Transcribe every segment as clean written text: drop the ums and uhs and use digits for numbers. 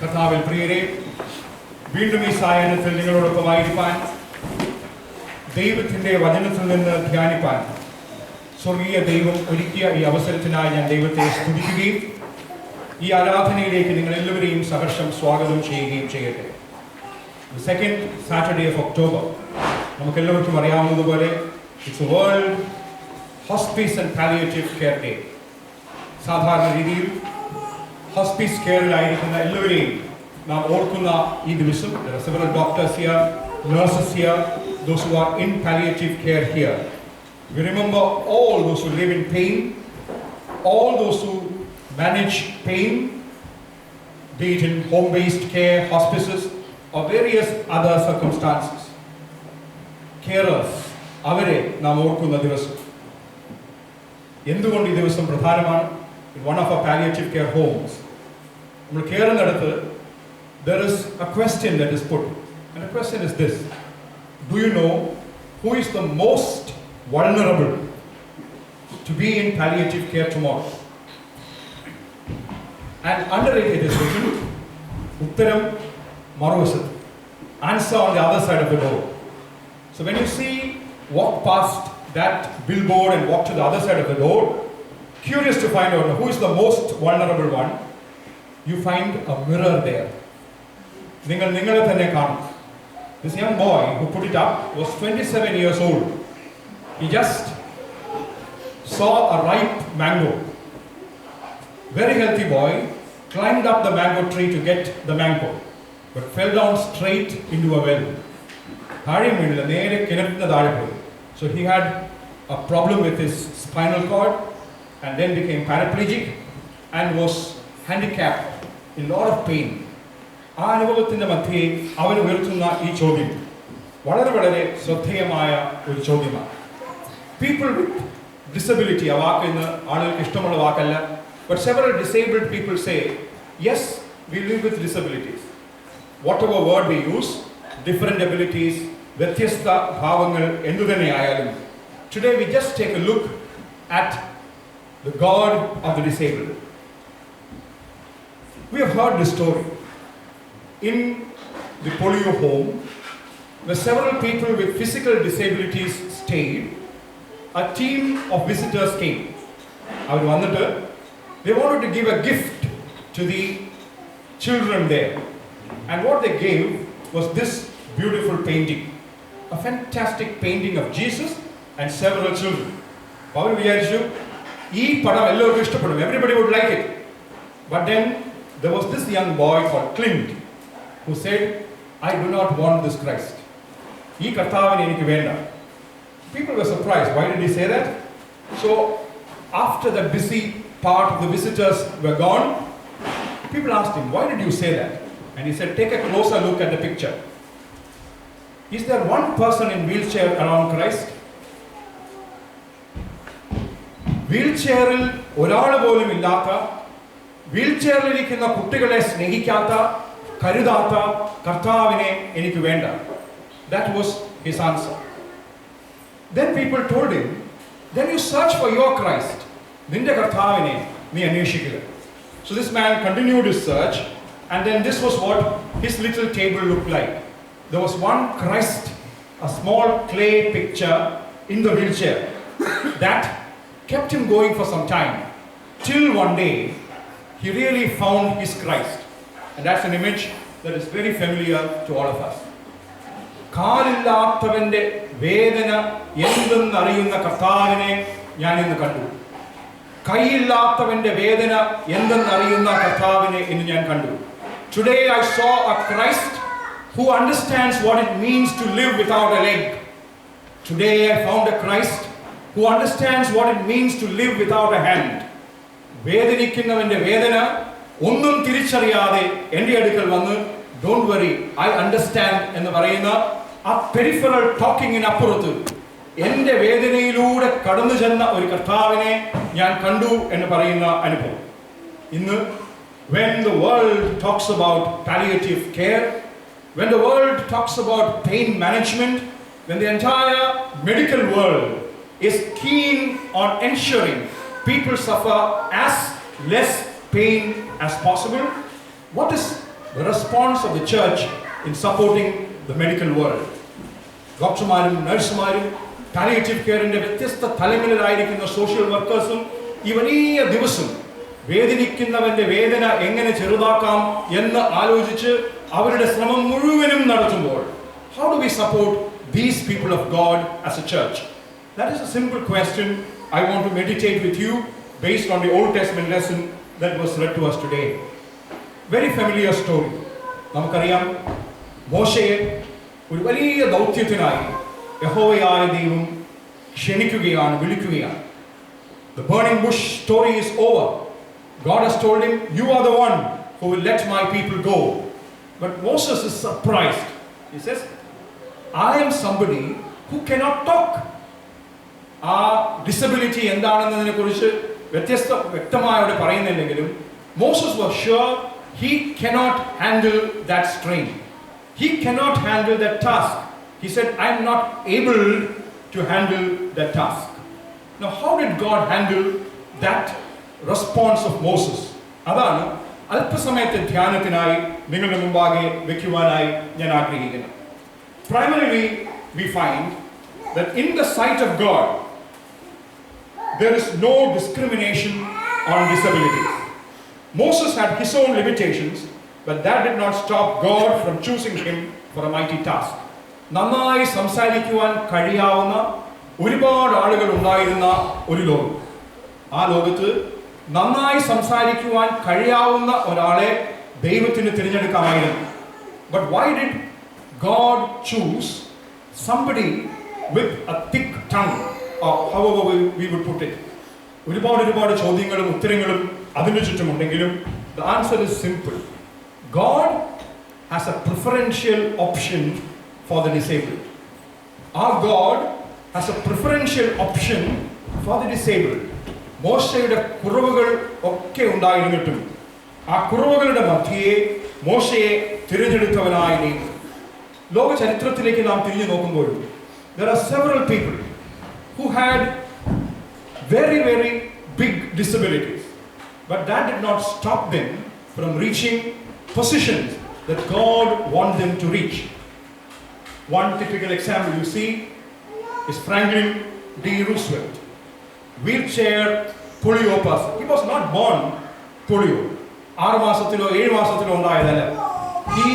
കർത്താവിൽ പ്രിയരെ, വീണ്ടും ഈ സായാഹ്നത്തിൽ നിങ്ങളോടൊപ്പമായിരിക്കാൻ, ദൈവത്തിൻ്റെ വചനത്തിൽ നിന്ന് ധ്യാനിപ്പാൻ സ്വർഗീയ ദൈവം ഒരുക്കിയ ഈ അവസരത്തിനായി ഞാൻ ദൈവത്തെ സ്തുതിക്കുകയും ഈ ആരാധനയിലേക്ക് നിങ്ങൾ എല്ലാവരെയും സഹർഷം സ്വാഗതം ചെയ്യുകയും ചെയ്യട്ടെ. സെക്കൻഡ് സാറ്റർഡേ ഓഫ് ഒക്ടോബർ, നമുക്കെല്ലാവർക്കും അറിയാവുന്നതുപോലെ it's world hospice and palliative care day. സാധാരണ രീതിയിൽ ഹോസ്പീസ് കെയറിലായിരിക്കുന്ന എല്ലാവരെയും നാം ഓർക്കുന്ന ഈ ദിവസം, there are several doctors here, nurses here, those who are in palliative care here. We remember all those who live in pain, all those who manage pain, be it in home-based care, hospices, or various other circumstances. Carers, അവരെ നാം ഓർക്കുന്ന ദിവസം. എന്തുകൊണ്ട് ഈ ദിവസം പ്രധാനമാണ്? In one of our palliative care homes, നമ്മൾ കെയറിനടുത്ത് there is a question that is put, and the question is this: do you know who is the most vulnerable to be in palliative care tomorrow? And under it is written, Uttaram Maruvasat, answer on the other side of the door. So when you walk past that billboard and walk to the other side of the door, curious to find out who is the most vulnerable one, you find a mirror there. Ningale thanne kaanum. This young boy who put it up was 27 years old. He just saw a ripe mango. Very healthy boy, climbed up the mango tree to get the mango, but fell down straight into a well. So he had a problem with his spinal cord and then became paraplegic and was handicapped, in a lot of pain. ആ അനുഭവത്തിൻ്റെ മധ്യേ അവൻ ഉയർത്തുന്ന ഈ ചോദ്യം വളരെ വളരെ ശ്രദ്ധേയമായ ഒരു ചോദ്യമാണ്. പീപ്പിൾ വിത്ത് ഡിസബിലിറ്റി, ആ വാക്ക് ഇന്ന് ആളുകൾക്ക് ഇഷ്ടമുള്ള വാക്കല്ല, but several disabled people say, yes, we live with disabilities. Whatever word we use, different abilities, വ്യത്യസ്ത ഭാവങ്ങൾ എന്തു തന്നെയായാലും, today we just take a look at the God of the disabled. We have heard this story. In the polio home, where several people with physical disabilities stayed, a team of visitors came. They wanted to give a gift to the children there. And what they gave was this beautiful painting, a fantastic painting of Jesus and several children. Everybody would like it. But then there was this young boy called Clint who said, I do not want this Christ. People were surprised. Why did he say that? So after the busy part of the visitors were gone, people asked him, why did you say that? And he said, take a closer look at the picture. Is there one person in wheelchair around Christ? വീൽചെയറിൽ ഒരാൾ പോലും ഇല്ലാത്ത, വീൽചെയറിലിരിക്കുന്ന കുട്ടികളെ സ്നേഹിക്കാത്ത, കരുതാത്ത കർത്താവിനെ എനിക്ക് വേണ്ട. That was his answer. Then people told him, then you search for your Christ. നിന്റെ കർത്താവിനെ നീ അന്വേഷിക്കുക. So this man continued his search, and then this was what his little table looked like. There was one Christ, a small clay picture in the wheelchair. That kept him going for some time, till one day he really found his Christ. And that's an image that is very familiar to all of us. കാലില്ലാത്തവന്റെ വേദന എന്തെന്നറിയുന്ന കർത്താവിനെ ഞാൻ ഇന്ന് കണ്ടു. കൈയില്ലാത്തവന്റെ വേദന എന്തെന്നറിയുന്ന കർത്താവിനെ ഇന്ന് ഞാൻ കണ്ടു. Today I saw a Christ who understands what it means to live without a leg. Today I found a Christ who understands what it means to live without a hand. വേദനിക്കുന്നവന്റെ വേദന ഒന്നും തിരിച്ചറിയാതെ എൻ്റെ അടുക്കൽ വന്ന് don't worry, I understand എന്ന് പറയുന്ന ആ peripheral ടോക്കിങ്ങിനപ്പുറത്ത് എൻ്റെ വേദനയിലൂടെ കടന്നു ചെന്ന ഒരു കർത്താവിനെ ഞാൻ കണ്ടു എന്ന് പറയുന്ന അനുഭവം. ഇന്ന് when the world talks about palliative care, when the world talks about pain management, when the entire medical world is keen on ensuring people suffer as less pain as possible, what is the response of the church in supporting the medical world. ഡോക്ടർമാരും നഴ്സുമാരും palliative കെയറിൻ്റെ വ്യത്യസ്ത തലങ്ങളിലായിരിക്കുന്ന social വർക്കേഴ്സും ഈ വലിയ ദിവസം വേദനിക്കുന്നവന്റെ വേദന എങ്ങനെ ചെറുതാക്കാം എന്ന് ആലോചിച്ച് അവരുടെ ശ്രമം മുഴുവനും നടത്തുമ്പോൾ, how do we support these people of God as a church? That is a simple question I want to meditate with you based on the Old Testament lesson that was read to us today. Very familiar story. നമുക്കറിയാം, മോശയെ ഒരു വലിയ ദൗത്യത്തിനായി യഹോവയായ ദൈവം ക്ഷണിക്കുകയാണ്, വിളിക്കുകയാണ്. The burning bush story is over. God has told him, you are the one who will let my people go. But Moses is surprised. He says, I am somebody who cannot talk. ആ disability എന്താണെന്നതിനെ കുറിച്ച് വ്യക്തമായി അവിടെ പറയുന്നില്ലെങ്കിലും Moses was sure he cannot handle that strain. He cannot handle that task. He said, I am not able to handle that task. Now, how did God handle that response of Moses? അതാണ് അല്പസമയത്തെ ധ്യാനത്തിനായി നിങ്ങളുടെ മുമ്പാകെ വെക്കുവാനായി ഞാൻ ആഗ്രഹിക്കുന്നു. Primarily, we find that in the sight of God, there is no discrimination on disabilities. Moses had his own limitations, but that did not stop God from choosing him for a mighty task. നന്നായി സംസാരിക്കുവാൻ കഴിയാവുന്ന ഒരുപാട് ആളുകൾ ഉണ്ടായിരുന്ന ഒരു ലോകം. ആ ലോകത്ത് നന്നായി സംസാരിക്കുവാൻ കഴിയാവുന്ന ഒരാളെ ദൈവത്തിന് തിരഞ്ഞെടുക്കാമായിരുന്നു. But why did God choose somebody with a thick tongue, or however we would put it? ഒരുപാട് ചോദ്യങ്ങളും ഉത്തരങ്ങളും അതിന് ചുറ്റുമുണ്ടെങ്കിലും the answer is simple. God has a preferential option for the disabled. Our God has a preferential option for the disabled. മോശയുടെ കുറവുകൾ ഒക്കെ ഉണ്ടായിരുന്നിട്ടും ആ കുറവുകളുടെ മധ്യേ മോശയെ തിരഞ്ഞെടുത്തവനായി ദൈവം. ലോക ചരിത്രത്തിലേക്ക് നാം തിരിഞ്ഞു നോക്കുമ്പോഴും there are several people who had very big disabilities, but that did not stop them from reaching positions that God wanted them to reach. One typical example you see is Franklin D. Roosevelt, wheelchair polio person. He was not born polio. 6 മാസത്തിലോ 7 മാസത്തിലോ ഉണ്ടായതല്ല. He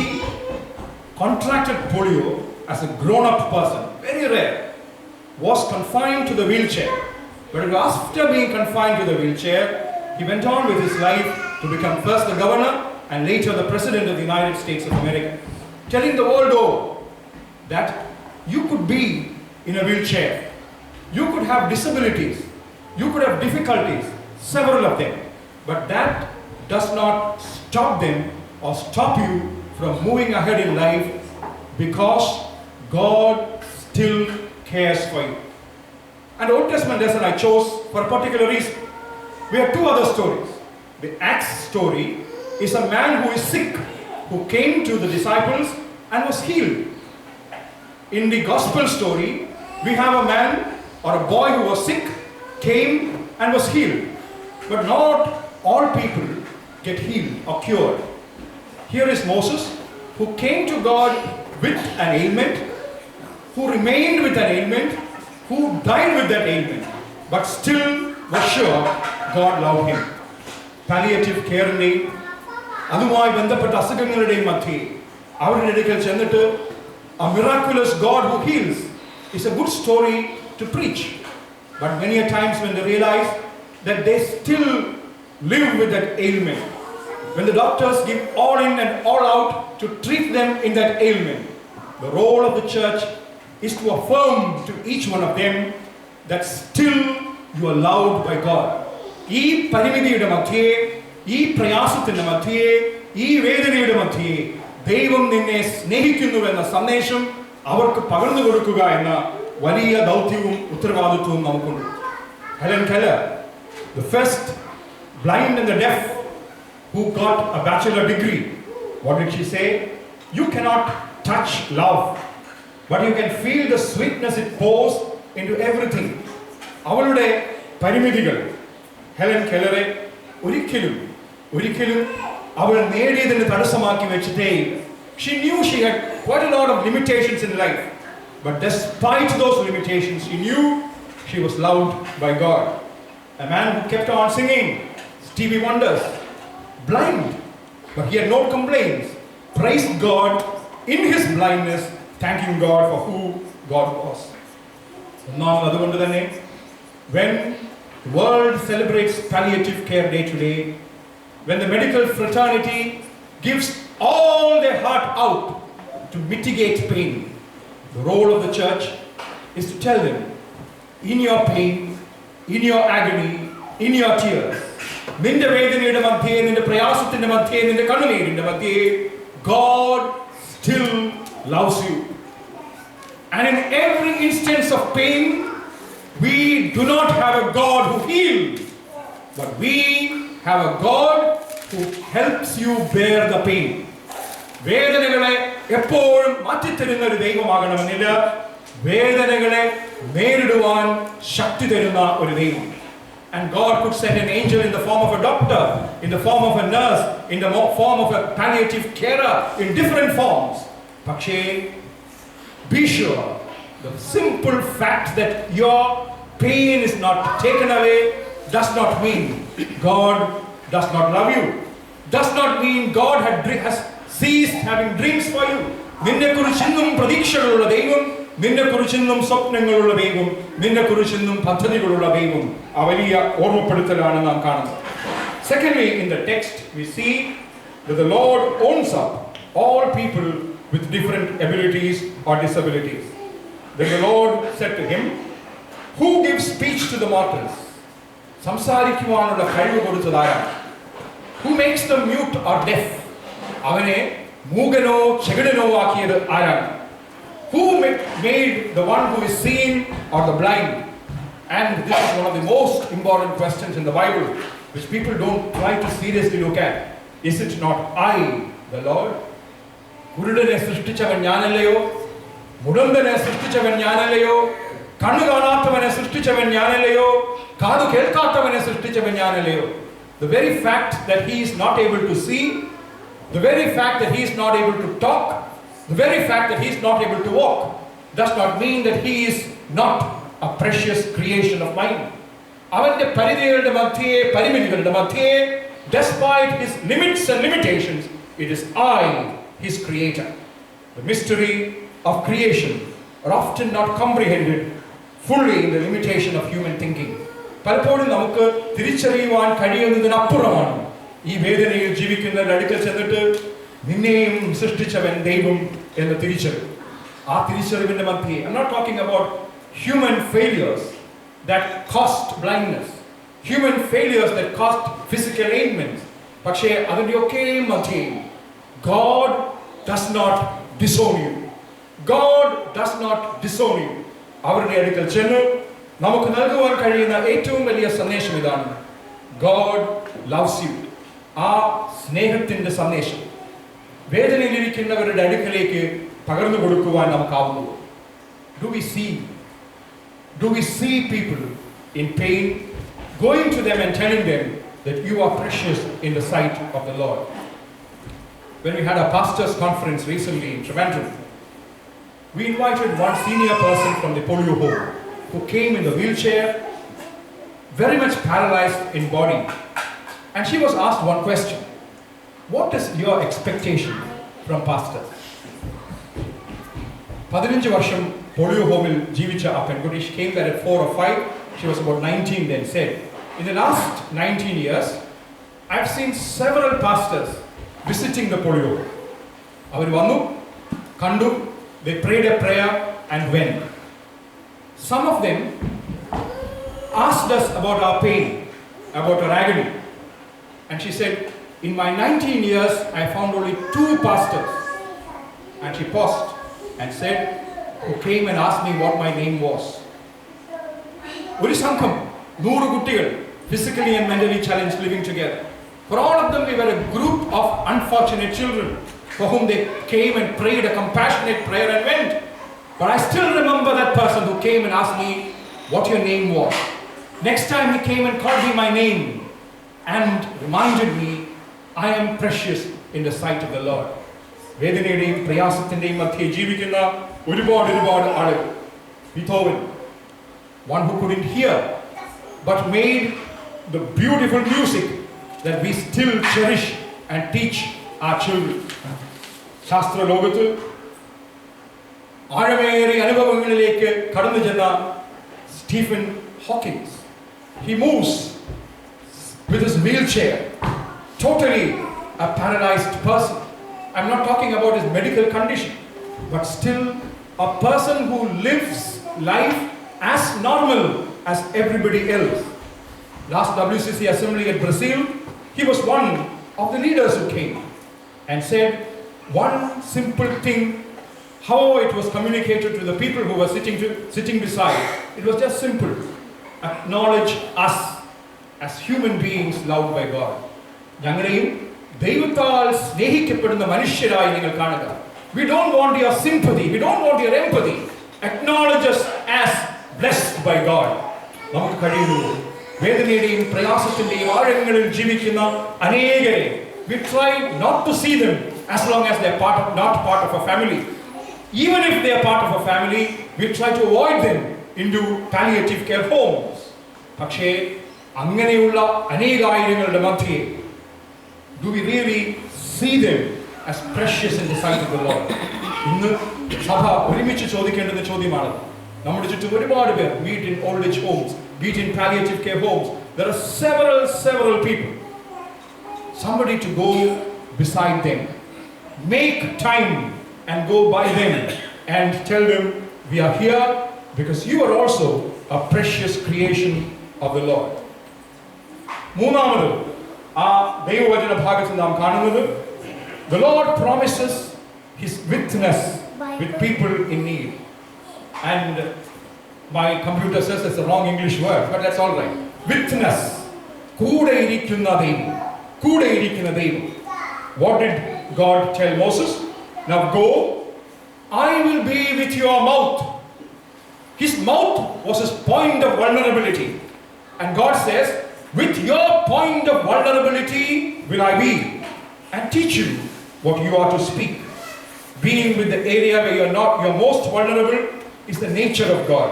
contracted polio as a grown-up person, very rare. Was confined to the wheelchair. But after being confined to the wheelchair, he went on with his life to become first the governor and later the president of the United States of America, telling the world over that you could be in a wheelchair, you could have disabilities, you could have difficulties, several of them, but that does not stop them or stop you from moving ahead in life, because God still cares for you. And the Old Testament lesson I chose for a particular reason. We have 2 other stories. The Acts story is a man who is sick, who came to the disciples and was healed. In the gospel story, we have a man or a boy who was sick, came and was healed. But not all people get healed or cured. Here is Moses, who came to God with an ailment, who remained with an ailment, who died with that ailment, but still was sure God loved him. Palliative care-ന്റെയും അതുമായി ബന്ധപ്പെട്ട അസുഖങ്ങളുടെയും മധ്യേ അവരുടെ അടുക്കൽ ചെന്നിട്ട് a miraculous God who heals is a good story to preach. But many a times when they realize that they still live with that ailment, when the doctors give all in and all out to treat them in that ailment, the role of the church is to affirm to each one of them that still you are loved by God. ഈ പരിമിതിയുടെ മധ്യേ, ഈ പ്രയാസത്തിന്റെ മധ്യേ, ഈ വേദനയുടെ മധ്യേ ദൈവം നിന്നെ സ്നേഹിക്കുന്നുവെന്ന സന്ദേശം അവർക്ക് പകർന്നു കൊടുക്കുക എന്ന വലിയ ദൗത്യവും ഉത്തരവാദിത്വവും നമുക്കുണ്ട്. Helen Keller, the first blind and the deaf who got a bachelor degree, what did she say? You cannot touch love, but you can feel the sweetness it pours into everything. അവളുടെ പരിമിതികൾ Helen കെല്ലറെ ഒരിക്കലും ഒരിക്കലും അവൾ നേടിയതിന് തടസ്സമാക്കി വെച്ചിട്ടേയില്ല. She knew she had quite a lot of limitations in life. But despite those limitations, she knew she was loved by God. A man who kept on singing Stevie Wonders, blind, but he had no complaints, praised God in his blindness, thanking God for who God was. When the world celebrates palliative care day today, when the medical fraternity gives all their heart out to mitigate pain, the role of the church is to tell them, in your pain, in your agony, in your tears, ninde vedanayude madhye, ninde prayasathinte madhye, ninde kannuneerinte madhye, God still loves you. And in every instance of pain, we do not have a God who heals, but we have a God who helps you bear the pain. വേദനകളെ എപ്പോഴും മാറ്റിത്തരുന്ന ഒരു ദൈവമാകണമെന്നില്ല, വേദനകളെ നേരിടുവാൻ ശക്തി തരുന്ന ഒരു ദൈവം. And God could send an angel in the form of a doctor, in the form of a nurse, in the form of a palliative carer, in different forms. പക്ഷേ be sure, the simple fact that your pain is not taken away does not mean God does not love you. Does not mean God has ceased having dreams for you. നിന്നെക്കുറിച്ചെന്നും പ്രതീക്ഷകളുള്ള ദൈവം, നിന്നെക്കുറിച്ചെന്നും സ്വപ്നങ്ങളുള്ള ദൈവം, നിന്നെക്കുറിച്ചെന്നും പദ്ധതികളുള്ള ദൈവം ആ വലിയ ഓർമ്മപ്പെടുത്തലാണ് നാം കാണുന്നത്. Secondly, in the text we see that the Lord owns up all people with different abilities or disabilities. Then the Lord said to him, who gives speech to the mortals? സംസാരിക്കുവാനുള്ള കഴിവ് കൊടുത്തതാരാണ്? Who makes them mute or deaf? അവനെ മൂകനോ ചെകിടനോ ആക്കിയത് ആരാണ്? Who made the one who is seeing or the blind? And this is one of the most important questions in the Bible, which people don't try to seriously look at. Is it not I, the Lord? കുരുടനെ സൃഷ്ടിച്ചവൻ ഞാനല്ലയോ? മുടന്തനെ സൃഷ്ടിച്ചവൻ ഞാനല്ലയോ? കണ്ണു കാണാത്തവനെ സൃഷ്ടിച്ചവൻ ഞാനല്ലയോ? കാതു കേൾക്കാത്തവനെ സൃഷ്ടിച്ചവൻ ഞാനല്ലയോ? The very fact that he is not able to see, the very fact that he is not able to talk, the very fact that he is not able to walk does not mean that he is not a precious creation of mine. അവന്റെ പരിധികളുടെ മധ്യേ, പരിമിതികളുടെ മധ്യേ, despite his limits and limitations, it is I, his creator. The mystery of creation are often not comprehended fully in the limitation of human thinking. പലപ്പോഴും നമുക്ക് തിരിച്ചറിയുവാൻ കഴിയുന്നതിനപ്പുറമാണ് ഈ വേദനയിൽ ജീവിക്കുന്നവരുടെ അടുക്കൽ ചെന്നിട്ട് നിന്നെയും സൃഷ്ടിച്ചവൻ ദൈവം എന്ന് തിരിച്ചറിവ്. ആ തിരിച്ചറിവിന്റെ മധ്യേ, I'm not talking about human failures that cost blindness, human failures that cost physical ailments. പക്ഷേ അതിൻ്റെയൊക്കെയും മധ്യേ God does not disown you. God does not disown you. അവരുടെ അടുക്കൽ ചെന്ന് നമുക്ക് നൽകുവാൻ കഴിയുന്ന ഏറ്റവും വലിയ സന്ദേശം ഇതാണ്: God loves you. ആ സ്നേഹത്തിന്റെ സന്ദേശം വേദനയിലിരിക്കുന്നവരുടെ അടുക്കലേക്ക് പകർന്നു കൊടുക്കുവാൻ നമുക്കാവുന്നു. Do we see people in pain, going to them and telling them that you are precious in the sight of the Lord? When we had a pastors' conference recently in Trivandrum, we invited one senior person from the polio home who came in the wheelchair, very much paralyzed in body. And she was asked one question: what is your expectation from pastors? 15 വർഷം polio home-il ജീവിച്ച ആ പെൺകുട്ടി, she came there at 4 or 5. She was about 19 then, said, in the last 19 years, I've seen several pastors visiting the polio home. അവർ വന്നു, കണ്ടു, they prayed a prayer and went. Some of them asked us about our pain, about our agony. And she said, in my 19 years, I found only 2 pastors. And she paused and said, who came and asked me what my name was. ഒരു സംഘം 100 കുട്ടികൾ, physically and mentally challenged, living together. For all of them, we were a group of unfortunate children for whom they came and prayed a compassionate prayer and went. But I still remember that person who came and asked me what your name was. Next time he came and called me my name and reminded me I am precious in the sight of the Lord. വേദനയുടെയും പ്രയാസത്തിന്റെയും മധ്യേ ജീവിക്കുന്ന ഒരുപാട് ആളുകൾ. Beethoven, one who couldn't hear but made the beautiful music that we still cherish and teach our children. ശാസ്ത്ര ലോകത്ത് ആഴമേറിയ അനുഭവങ്ങളിലേക്ക് കടന്നു ചെന്ന Stephen Hawking, he moves with his wheelchair, totally a paralyzed person. I'm not talking about his medical condition, but still a person who lives life as normal as everybody else. Last WCC assembly at Brazil, he was one of the leaders who came and said one simple thing, how it was communicated to the people who were sitting beside. It was just simple. Acknowledge us as human beings loved by God. ഞങ്ങളെയും ദൈവത്താൽ സ്നേഹിക്കപ്പെടുന്ന മനുഷ്യരായി നിങ്ങൾ കാണുക. We don't want your sympathy, we don't want your empathy. Acknowledge us as blessed by God. നമുക്ക് കഴിയുന്നു. വേദനയുടെയും പ്രയാസത്തിന്റെയും ആഴങ്ങളിൽ ജീവിക്കുന്ന അനേകരെ we try not to see them as long as they are not part of a family. Even if they are part of a family, we try to avoid them into palliative care homes. പക്ഷേ അങ്ങനെയുള്ള അനേകായിരങ്ങളുടെ മധ്യേ do we really see them as precious in the sight of the Lord? ഇന്ന് സഭ ഒരുമിച്ച് ചോദിക്കേണ്ടുന്ന ചോദ്യമാണ്. നമ്മുടെ ചുറ്റും ഒരുപാട് പേർ, be it in old age homes, be it in palliative care homes, there are several people. Somebody to go beside them, make time and go by them and tell them we are here because you are also a precious creation of the Lord. മൂന്നാമത് ആ ദൈവവചന ഭാഗത്ത് നാം കാണുന്നത്, the Lord promises his witness with people in need. And my computer says it's the wrong English word, but that's all right. Witness, കൂടെ ഇരിക്കുന്ന ദൈവം. What did God tell Moses? Now go, I will be with your mouth. His mouth was his point of vulnerability. And God says, with your point of vulnerability will I be and teach you what you are to speak. Being with the area where you're most vulnerable is the nature of God.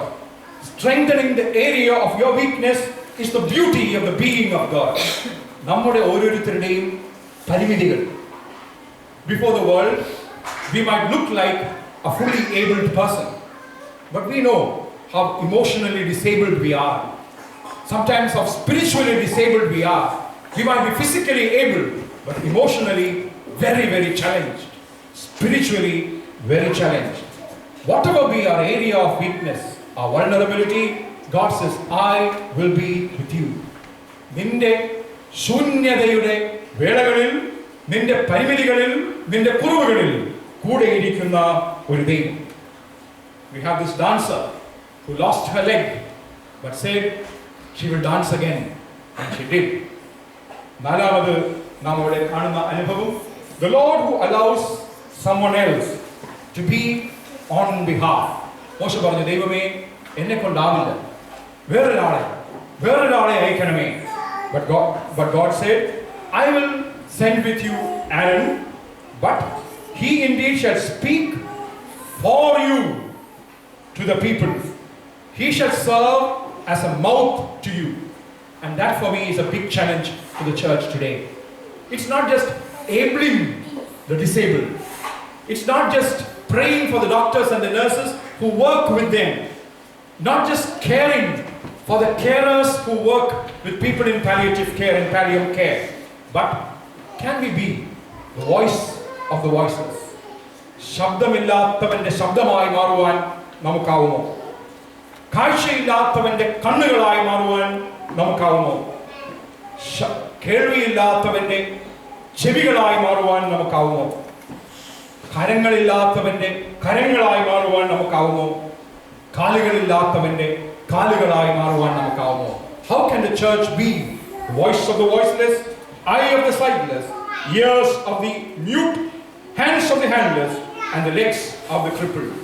Strengthening the area of your weakness is the beauty of the being of God. നമ്മുടെ ഓരോരുത്തരുടെയും പരിമിതികൾ. Before the world, we might look like a fully abled person, but we know how emotionally disabled we are. Sometimes how spiritually disabled we are. We might be physically able, but emotionally very challenged. Spiritually very challenged. Whatever be our area of weakness, our vulnerability, God says, I will be with you. നിന്റെ ശൂന്യതയുടെ വേളകളിൽ, നിന്റെ പരിമിതികളിൽ, നിന്റെ കുറവുകളിൽ കൂടെയിരിക്കുന്ന ഒരു ദൈവം. We have this dancer who lost her leg but said she will dance again, and she did. നാലാമത് നാം അവിടെ കാണുന്ന അനുഭവം, the Lord who allows someone else to be on behalf. മോശ പറഞ്ഞു, ദൈവമേ എന്നെ കൊണ്ടാവില്ല, വേറൊരാളെ അയക്കണമേ. But God said, I will send with you Aaron, but he indeed shall speak for you to the people. He shall serve as a mouth to you. And that for me is a big challenge to the church today. It's not just enabling the disabled. It's not just praying for the doctors and the nurses who work with them. Not just caring for the carers who work with people in palliative care and pallium care. But can we be the voice of the voiceless? ശബ്ദമില്ലാത്തവന്റെ ശബ്ദമായി മാറുവാൻ നമുക്കാവുമോ? കാഴ്ചയില്ലാത്തവന്റെ കണ്ണുകളായി മാറുവാൻ നമുക്കാവുമോ? കേൾവിയില്ലാത്തവന്റെ ചെവികളായി മാറുവാൻ നമുക്കാവുമോ? കരങ്ങളില്ലാത്തവന്റെ കരങ്ങളായി മാറുവാൻ നമുക്കാവുമോ? കാലുകളില്ലാത്തവന്റെ കാലുകളായി മാറുവാൻ നമുക്കാവുമോ? How can the church be the voice of the voiceless, eye of the sightless, ears of the mute, hands of the handless, and the legs of the crippled?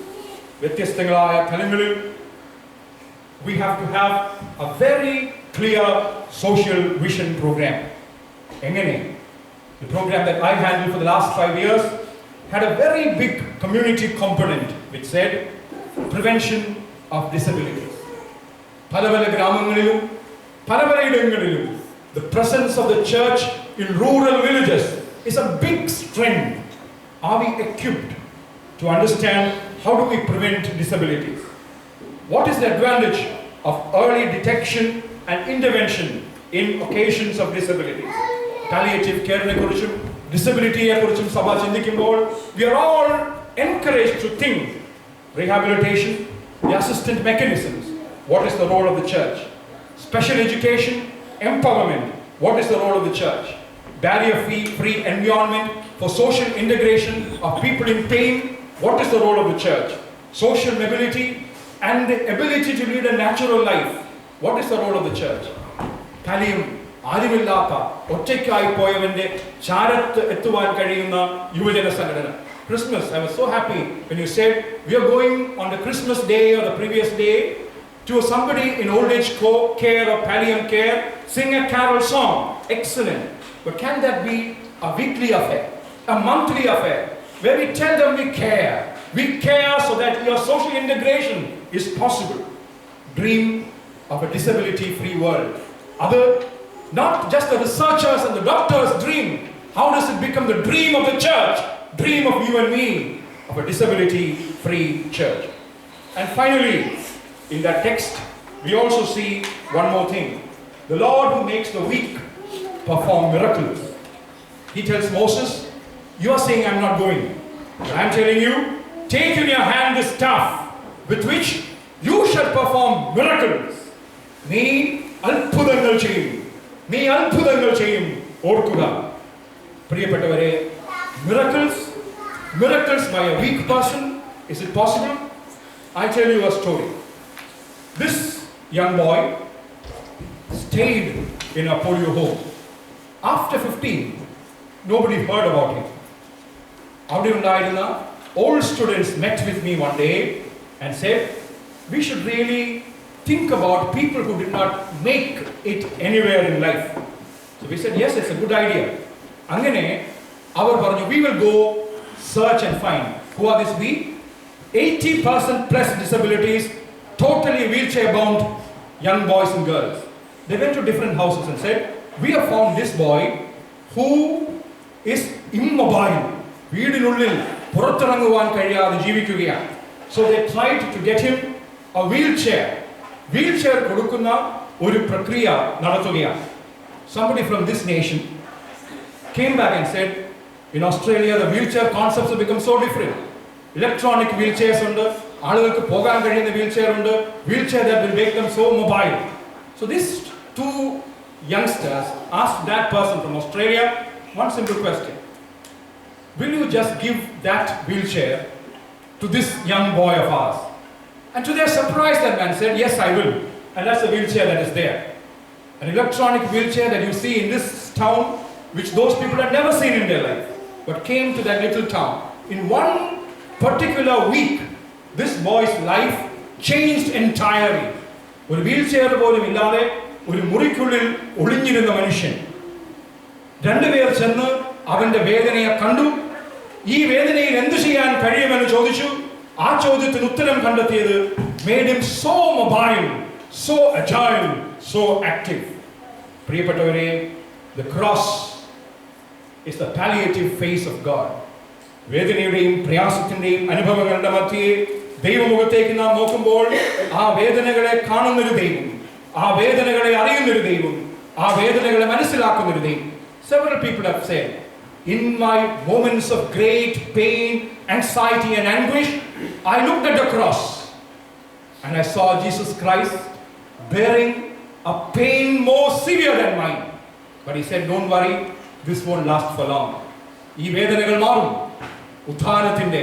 വ്യത്യസ്തങ്ങളായ തലങ്ങളിൽ we have to have a very clear social vision program. എങ്ങനെ The program that I handled for the last 5 years had a very big community component which said prevention of disabilities. പല പല ഗ്രാമങ്ങളിലും പല പലയിടങ്ങളിലും the presence of the church in rural villages is a big strength. Are we equipped to understand how do we prevent disabilities? What is the advantage of early detection and intervention in occasions of disabilities? Palliative care ne kurichum disability ye kurichum sabha chindikkumbol we are all encouraged to think rehabilitation, the assistant mechanisms. What is the role of the church? Special education, empowerment. What is the role of the church? Barrier-free environment for social integration of people in pain. What is the role of the church? Social mobility and the ability to lead a natural life. What is the role of the church? Pallium, ആരുമില്ലാത്ത ഒറ്റയ്ക്കായി പോയവന്റെ ചാരത്ത് എത്തുവാൻ കഴിയുന്ന യുവജന സംഘടന. Christmas, I was so happy when you said we are going on the Christmas day or the previous day to somebody in old age care or pallium care, sing a carol song. Excellent. But can that be a weekly affair, a monthly affair, where we tell them we care? We care so that your social integration is possible. Dream of a disability-free world. Other, not just the researchers and the doctors dream. How does it become the dream of the church? Dream of you and me, of a disability-free church. And finally, in that text, we also see one more thing. The Lord who makes the weak perform miracles. He tells Moses, you are saying I'm not going. But I'm telling you, take in your hand this staff with which you shall perform miracles. നീ അത്ഭുതങ്ങൾ ചെയ്യും. നീ അത്ഭുതങ്ങൾ ചെയ്യും. ഓർക്കുക പ്രിയപ്പെട്ടവരെ, miracles by a weak person, is it possible? I tell you a story. This young boy stayed in a polio home. After 15, nobody heard about him. അവിടെ ഉണ്ടായിരുന്ന old students met with me one day and said, we should really think about people who did not make it anywhere in life. So we said, yes, it's a good idea. അങ്ങനെ അവർ പറഞ്ഞു, we will go search and find. Who are these we? 80% plus disabilities, totally wheelchair bound young boys and girls. They went to different houses and said, we have found this boy who is immobile. വീടിനുള്ളിൽ പുറത്തിറങ്ങുവാൻ കഴിയാതെ ജീവിക്കുകയാണ്. So they tried to get him a wheelchair. Wheelchair കൊടുക്കുന്ന ഒരു പ്രക്രിയ നടത്തുകയാണ്. Somebody from this nation came back and said, in Australia the wheelchair concepts have become so different. Electronic wheelchairs ഉണ്ട്, ആളുകൾക്ക് പോകാൻ കഴിയുന്ന wheelchair ഉണ്ട്, wheelchair that will make them so mobile. So these two youngsters asked that person from Australia one simple question. Will you just give that wheelchair to this young boy of ours? And to their surprise, that man said, yes, I will. And that's the wheelchair that is there. An electronic wheelchair that you see in this town, which those people had never seen in their life, but came to that little town. In one particular week, this boy's life changed entirely. ഒരു wheelchair പോലും ഇല്ലാതെ ഒരു മുറിക്കുള്ളിൽ ഒളിഞ്ഞിരുന്ന മനുഷ്യൻ, രണ്ടുപേർ ചെന്ന് അവന്റെ വേദനയെ കണ്ടു. ഈ വേദനയിൽ എന്തു ചെയ്യാൻ കഴിയുമെന്ന് ചോദിച്ചു. ആ ചോദ്യത്തിന് ഉത്തരം കണ്ടെത്തിയത് made him so mobile, so agile, so active. പ്രിയപ്പെട്ടവരെ, the cross is the palliative face of God. വേദനയുടെയും പ്രയാസത്തിന്റെയും അനുഭവങ്ങളുടെ മധ്യേ ദൈവമുഖത്തേക്ക് നാം നോക്കുമ്പോൾ ആ വേദനകളെ കാണുന്നൊരു ദൈവം, ആ വേദനകളെ അറിയുന്നൊരു ദൈവം, ആ വേദനകളെ മനസ്സിലാക്കുന്നൊരു ദൈവം. Several people have said, in my moments of great pain, anxiety and anguish, I looked at the cross and I saw Jesus Christ bearing a pain more severe than mine. But he said, don't worry, this won't last for long. ഈ വേദനകൾ മാറും. ഉത്ഥാനത്തിന്റെ,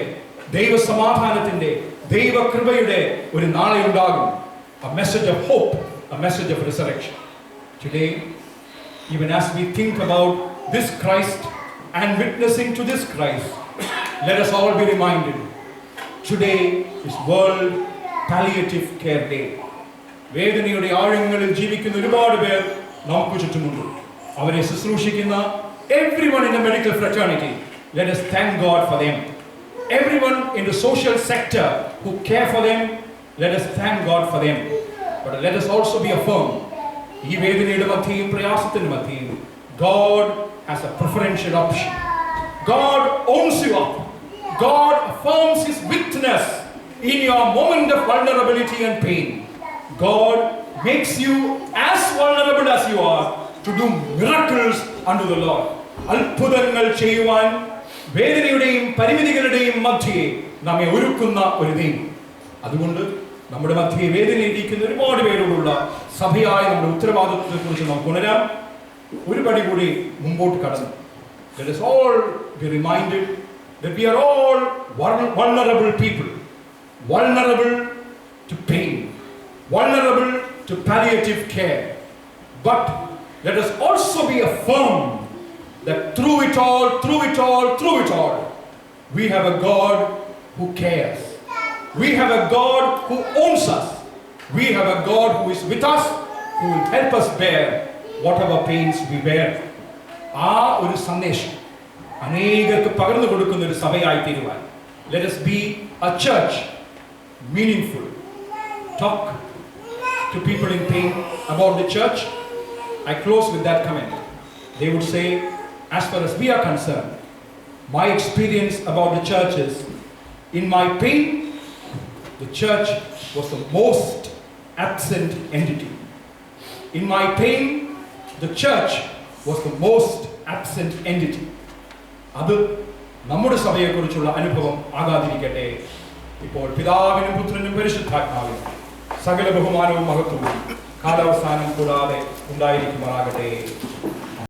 ദൈവ സമാധാനത്തിന്റെ, ദൈവ കൃപയുടെ ഒരു നാളെ ഉണ്ടാകും. A message of hope, a message of resurrection. Today, even as we think about this Christ and witnessing to this Christ, let us all be reminded, today is World Palliative Care Day. വേദനയുടെ ആഴങ്ങളിൽ ജീവിക്കുന്ന ഒരുപാട് പേർ നമുക്ക് ചുറ്റുമുണ്ട്. അവരെ ശുശ്രൂഷിക്കുന്ന, Everyone in the medical fraternity, let us thank God for them. Everyone in the social sector who care for them, let us thank God for them. But let us also be firm. ഈ വേദനയുടെ മധ്യയും പ്രയാസത്തിന്റെ മധ്യയും God has a preferential option. God owns you up. God affirms His witness in your moment of vulnerability and pain. God makes you as vulnerable as you are to do miracles unto the Lord. അത്ഭുതങ്ങൾ ചെയ്യുവാൻ വേദനയുടെയും പരിമിതികളുടെയും മധ്യേ നമ്മെ ഒരുക്കുന്ന ഒരു ദൈവം. അതുകൊണ്ട് നമ്മുടെ മധ്യേ വേദനയിരിക്കുന്ന ഒരുപാട് പേരോടുള്ള സഭയായ നമ്മുടെ ഉത്തരവാദിത്വത്തെക്കുറിച്ച് നമുക്ക് ഉണരാം. ഒരു പടി കൂടി മുമ്പോട്ട് കടന്നു. Let us all be reminded that we are all vulnerable people, vulnerable to pain, vulnerable to palliative care. But let us also be firm that through it all, we have a God who cares. We have a God who owns us. We have a God who is with us, who will help us bear whatever pains we bear. ആ ഒരു സന്ദേശം അനേകർക്ക് പകർന്നു കൊടുക്കുന്ന ഒരു സഭയായി തീരുവാൻ. Let us be a church, meaningful. Talk to people in pain about the church. I close with that comment. They would say, as far as we are concerned, my experience about the church is, in my pain, the church was the most absent entity. In my pain, the church was the most absent entity. അത് നമ്മുടെ സഭയെക്കുറിച്ചുള്ള അനുഭവം ആകാതിരിക്കട്ടെ. ഇപ്പോൾ പിതാവിനും പുത്രനും പരിശുദ്ധാത്മാവിനും സകല ബഹുമാനവും മഹത്വവും കാലാവസാനം കൂടാതെ ഉണ്ടായിരിക്കുമാറാകട്ടെ.